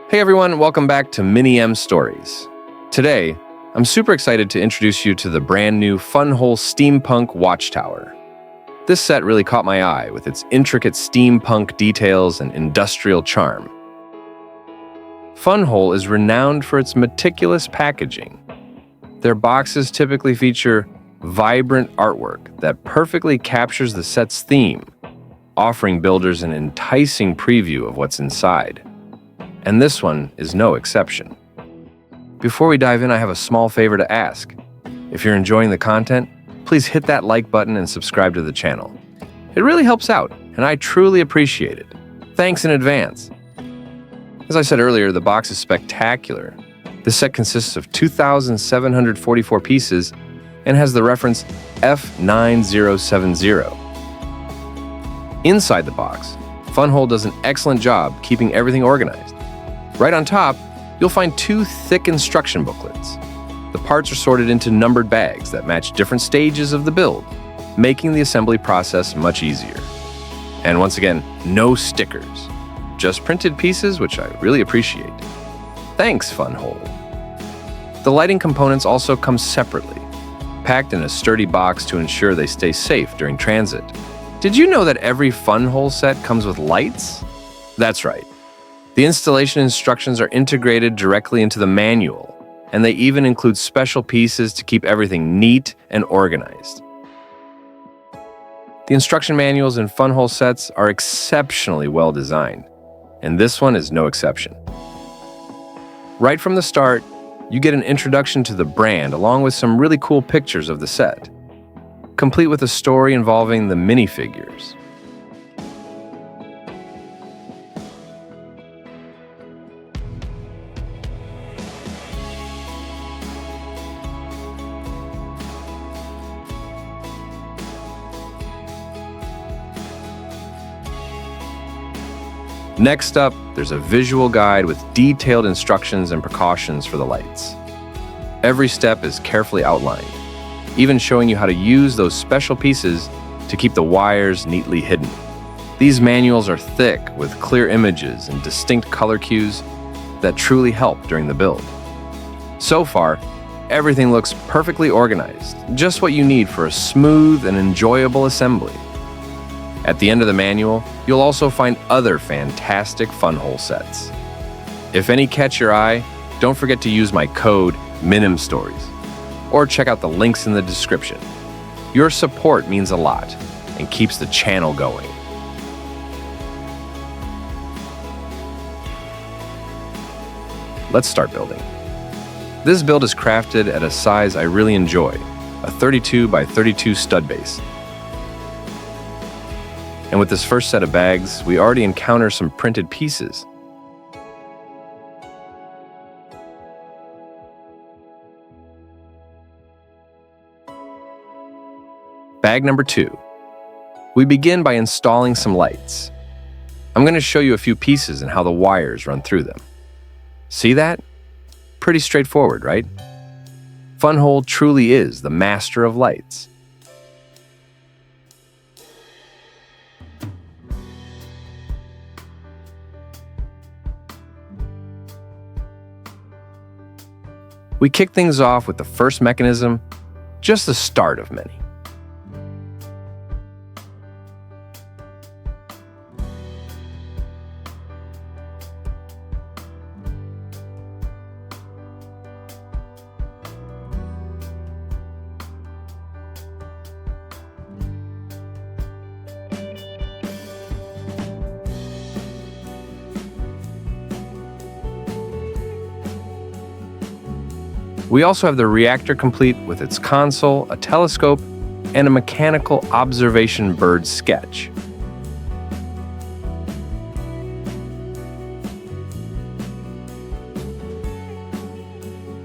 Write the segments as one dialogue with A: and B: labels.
A: Hey everyone, welcome back to Mini M Stories. Today, I'm super excited to introduce you to the brand new Funhole Steampunk Watchtower. This set really caught my eye with its intricate steampunk details and industrial charm. Funhole is renowned for its meticulous packaging. Their boxes typically feature vibrant artwork that perfectly captures the set's theme, offering builders an enticing preview of what's inside. And this one is no exception. Before we dive in, I have a small favor to ask. If you're enjoying the content, please hit that like button and subscribe to the channel. It really helps out, and I truly appreciate it. Thanks in advance. As I said earlier, the box is spectacular. This set consists of 2,744 pieces and has the reference F9070. Inside the box, Funhole does an excellent job keeping everything organized. Right on top, you'll find two thick instruction booklets. The parts are sorted into numbered bags that match different stages of the build, making the assembly process much easier. And once again, no stickers, just printed pieces, which I really appreciate. Thanks, Funhole. The lighting components also come separately, packed in a sturdy box to ensure they stay safe during transit. Did you know that every Funhole set comes with lights? That's right. The installation instructions are integrated directly into the manual, and they even include special pieces to keep everything neat and organized. The instruction manuals in Funhole sets are exceptionally well designed, and this one is no exception. Right from the start, you get an introduction to the brand along with some really cool pictures of the set, complete with a story involving the minifigures. Next up, there's a visual guide with detailed instructions and precautions for the lights. Every step is carefully outlined, even showing you how to use those special pieces to keep the wires neatly hidden. These manuals are thick with clear images and distinct color cues that truly help during the build. So far, everything looks perfectly organized, just what you need for a smooth and enjoyable assembly. At the end of the manual, you'll also find other fantastic Funhole sets. If any catch your eye, don't forget to use my code MINIMSTORIES, or check out the links in the description. Your support means a lot and keeps the channel going. Let's start building. This build is crafted at a size I really enjoy, a 32 by 32 stud base. And with this first set of bags, we already encounter some printed pieces. Bag number 2. We begin by installing some lights. I'm going to show you a few pieces and how the wires run through them. See that? Pretty straightforward, right? Funhole truly is the master of lights. We kick things off with the first mechanism, just the start of many. We also have the reactor complete with its console, a telescope, and a mechanical observation bird sketch.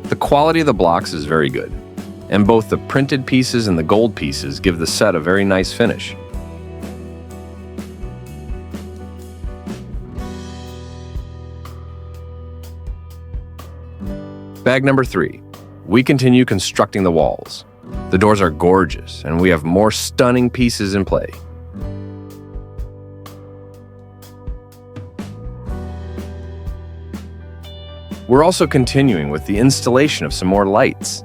A: The quality of the blocks is very good, and both the printed pieces and the gold pieces give the set a very nice finish. Bag number 3. We continue constructing the walls. The doors are gorgeous, and we have more stunning pieces in play. We're also continuing with the installation of some more lights.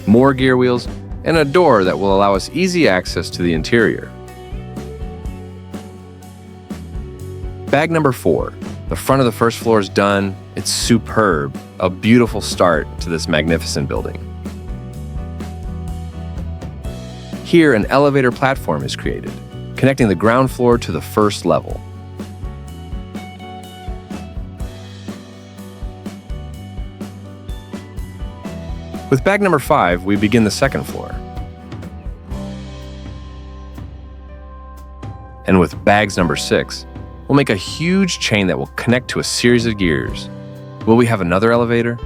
A: More gear wheels, and a door that will allow us easy access to the interior. Bag number 4. The front of the first floor is done. It's superb, a beautiful start to this magnificent building. Here, an elevator platform is created, connecting the ground floor to the first level. With bag number 5, we begin the second floor. And with bags number 6, we'll make a huge chain that will connect to a series of gears. Will we have another elevator?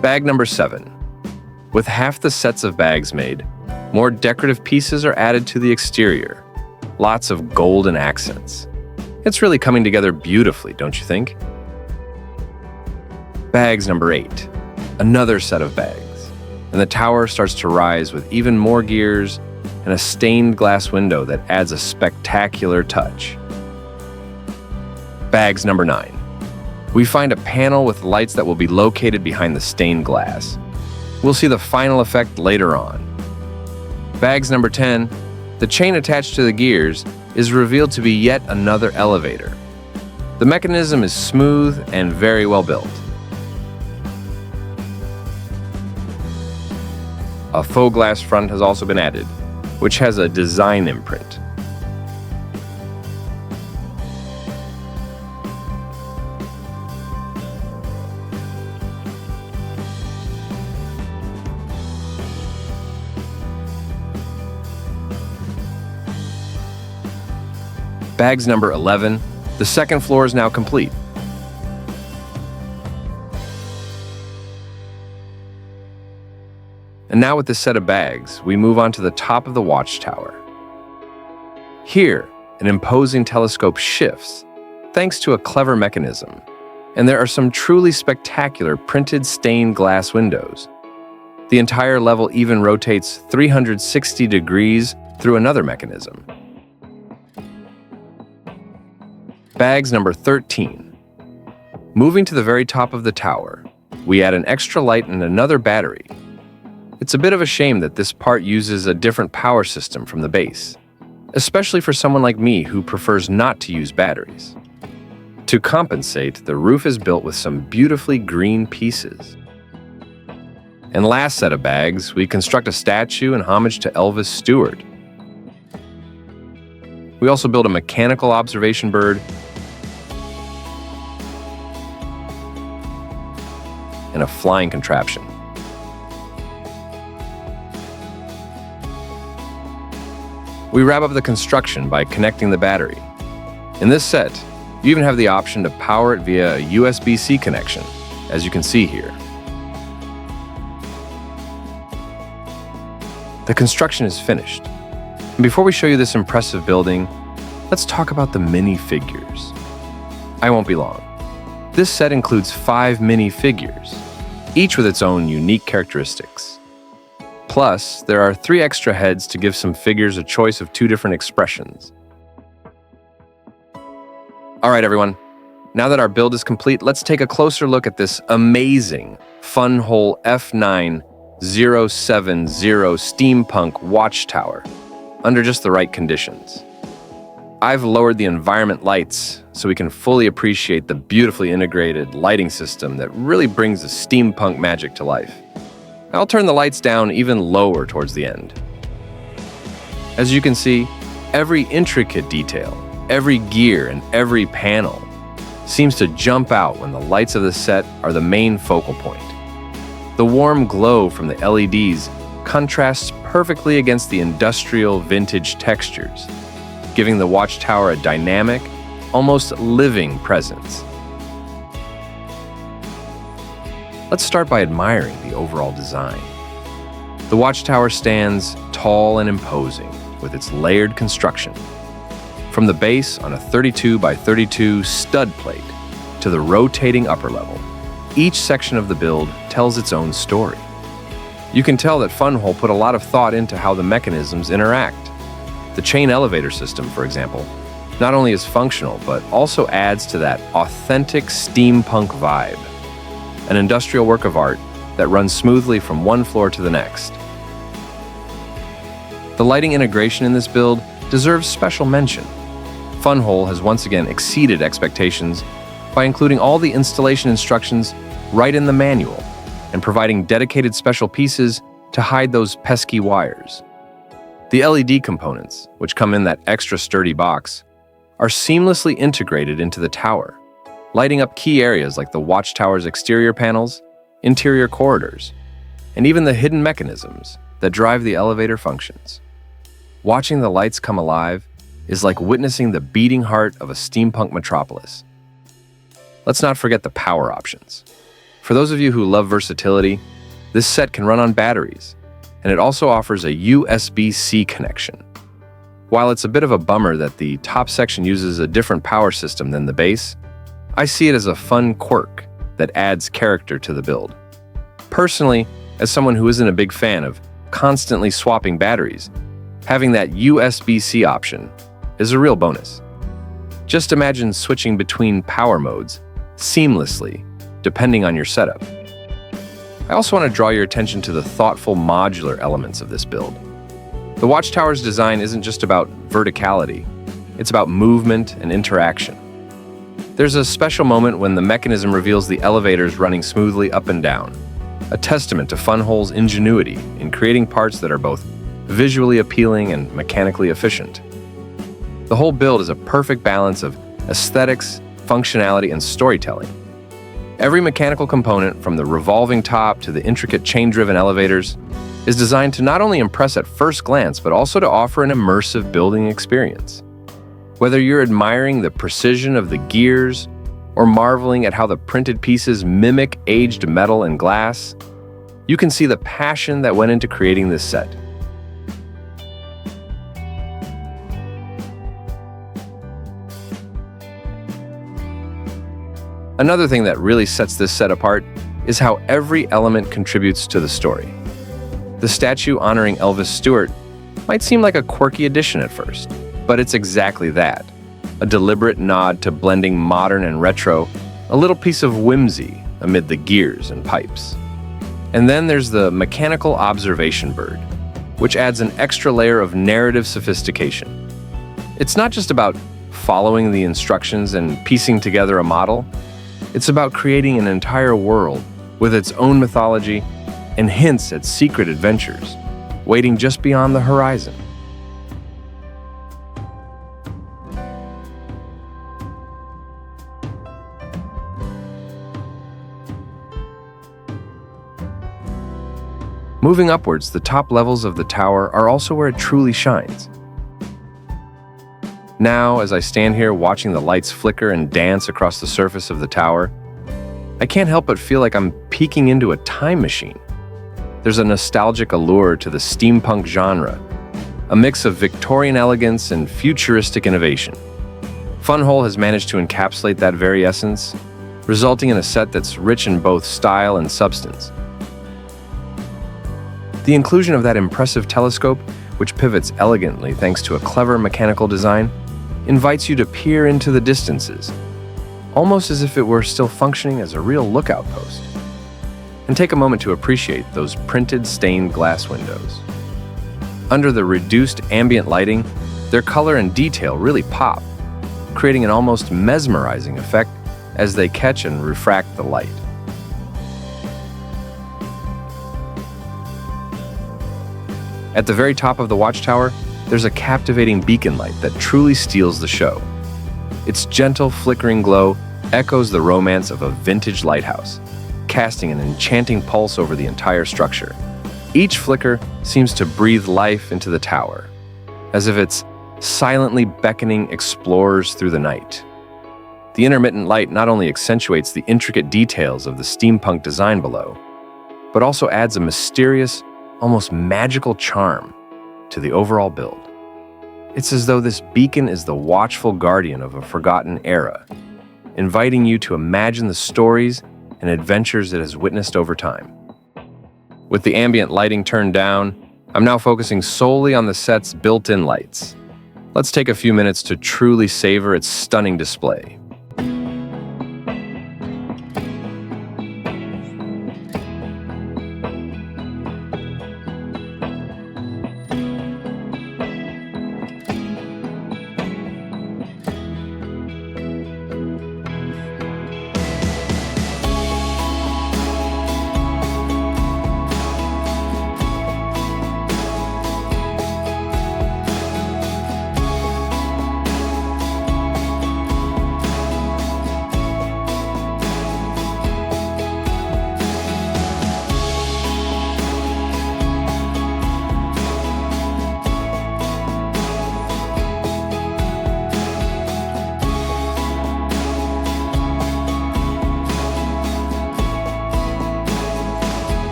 A: Bag number 7. With half the sets of bags made, more decorative pieces are added to the exterior. Lots of golden accents. It's really coming together beautifully, don't you think? Bags number 8. Another set of bags. And the tower starts to rise with even more gears and a stained glass window that adds a spectacular touch. Bags number 9. We find a panel with lights that will be located behind the stained glass. We'll see the final effect later on. Bags number 10. The chain attached to the gears is revealed to be yet another elevator. The mechanism is smooth and very well built. A faux glass front has also been added, which has a design imprint. Bags number 11. The second floor is now complete. And now with this set of bags, we move on to the top of the watchtower. Here, an imposing telescope shifts, thanks to a clever mechanism. And there are some truly spectacular printed stained glass windows. The entire level even rotates 360 degrees through another mechanism. Bags number 13. Moving to the very top of the tower, we add an extra light and another battery. It's a bit of a shame that this part uses a different power system from the base, especially for someone like me who prefers not to use batteries. To compensate, the roof is built with some beautifully green pieces. And last set of bags, we construct a statue in homage to Elvis Stewart. We also build a mechanical observation bird and a flying contraption. We wrap up the construction by connecting the battery. In this set, you even have the option to power it via a USB-C connection, as you can see here. The construction is finished. And before we show you this impressive building, let's talk about the minifigures. I won't be long. This set includes 5 minifigures, each with its own unique characteristics. Plus, there are 3 extra heads to give some figures a choice of 2 different expressions. All right, everyone. Now that our build is complete, let's take a closer look at this amazing Funhole F9 070 steampunk watchtower under just the right conditions. I've lowered the environment lights so we can fully appreciate the beautifully integrated lighting system that really brings the steampunk magic to life. I'll turn the lights down even lower towards the end. As you can see, every intricate detail, every gear, and every panel seems to jump out when the lights of the set are the main focal point. The warm glow from the LEDs contrasts perfectly against the industrial vintage textures, giving the watchtower a dynamic, almost living presence. Let's start by admiring the overall design. The watchtower stands tall and imposing with its layered construction. From the base on a 32 by 32 stud plate to the rotating upper level, each section of the build tells its own story. You can tell that Funhole put a lot of thought into how the mechanisms interact. The chain elevator system, for example, not only is functional, but also adds to that authentic steampunk vibe. An industrial work of art that runs smoothly from one floor to the next. The lighting integration in this build deserves special mention. Funhole has once again exceeded expectations by including all the installation instructions right in the manual and providing dedicated special pieces to hide those pesky wires. The LED components, which come in that extra sturdy box, are seamlessly integrated into the tower, lighting up key areas like the watchtower's exterior panels, interior corridors, and even the hidden mechanisms that drive the elevator functions. Watching the lights come alive is like witnessing the beating heart of a steampunk metropolis. Let's not forget the power options. For those of you who love versatility, this set can run on batteries, and it also offers a USB-C connection. While it's a bit of a bummer that the top section uses a different power system than the base, I see it as a fun quirk that adds character to the build. Personally, as someone who isn't a big fan of constantly swapping batteries, having that USB-C option is a real bonus. Just imagine switching between power modes seamlessly, depending on your setup. I also want to draw your attention to the thoughtful modular elements of this build. The Watchtower's design isn't just about verticality, it's about movement and interaction. There's a special moment when the mechanism reveals the elevators running smoothly up and down, a testament to Funhole's ingenuity in creating parts that are both visually appealing and mechanically efficient. The whole build is a perfect balance of aesthetics, functionality, and storytelling. Every mechanical component, from the revolving top to the intricate chain-driven elevators, is designed to not only impress at first glance, but also to offer an immersive building experience. Whether you're admiring the precision of the gears or marveling at how the printed pieces mimic aged metal and glass, you can see the passion that went into creating this set. Another thing that really sets this set apart is how every element contributes to the story. The statue honoring Elvis Stewart might seem like a quirky addition at first, but it's exactly that. A deliberate nod to blending modern and retro, a little piece of whimsy amid the gears and pipes. And then there's the mechanical observation bird, which adds an extra layer of narrative sophistication. It's not just about following the instructions and piecing together a model. It's about creating an entire world with its own mythology and hints at secret adventures waiting just beyond the horizon. Moving upwards, the top levels of the tower are also where it truly shines. Now, as I stand here watching the lights flicker and dance across the surface of the tower, I can't help but feel like I'm peeking into a time machine. There's a nostalgic allure to the steampunk genre, a mix of Victorian elegance and futuristic innovation. Funhole has managed to encapsulate that very essence, resulting in a set that's rich in both style and substance. The inclusion of that impressive telescope, which pivots elegantly thanks to a clever mechanical design, invites you to peer into the distances, almost as if it were still functioning as a real lookout post. And take a moment to appreciate those printed stained glass windows. Under the reduced ambient lighting, their color and detail really pop, creating an almost mesmerizing effect as they catch and refract the light. At the very top of the watchtower, there's a captivating beacon light that truly steals the show. Its gentle, flickering glow echoes the romance of a vintage lighthouse, casting an enchanting pulse over the entire structure. Each flicker seems to breathe life into the tower, as if it's silently beckoning explorers through the night. The intermittent light not only accentuates the intricate details of the steampunk design below, but also adds a mysterious, almost magical charm to the overall build. It's as though this beacon is the watchful guardian of a forgotten era, inviting you to imagine the stories and adventures it has witnessed over time. With the ambient lighting turned down, I'm now focusing solely on the set's built-in lights. Let's take a few minutes to truly savor its stunning display.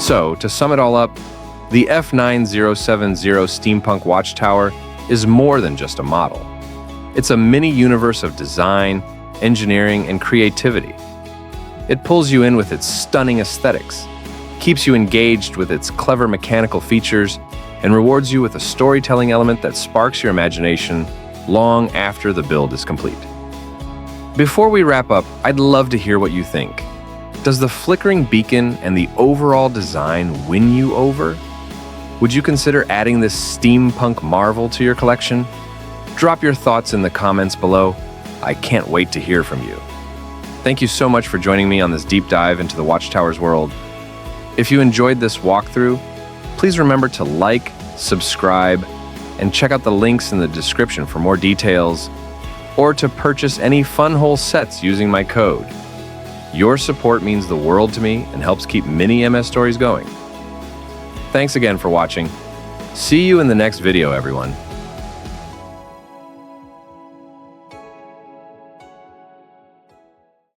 A: So, to sum it all up, the F9070 Steampunk Watchtower is more than just a model. It's a mini-universe of design, engineering, and creativity. It pulls you in with its stunning aesthetics, keeps you engaged with its clever mechanical features, and rewards you with a storytelling element that sparks your imagination long after the build is complete. Before we wrap up, I'd love to hear what you think. Does the flickering beacon and the overall design win you over? Would you consider adding this steampunk marvel to your collection? Drop your thoughts in the comments below. I can't wait to hear from you. Thank you so much for joining me on this deep dive into the Watchtower's world. If you enjoyed this walkthrough, please remember to like, subscribe, and check out the links in the description for more details, or to purchase any Funhole sets using my code. Your support means the world to me and helps keep Mini MS Stories going. Thanks again for watching. See you in the next video, everyone.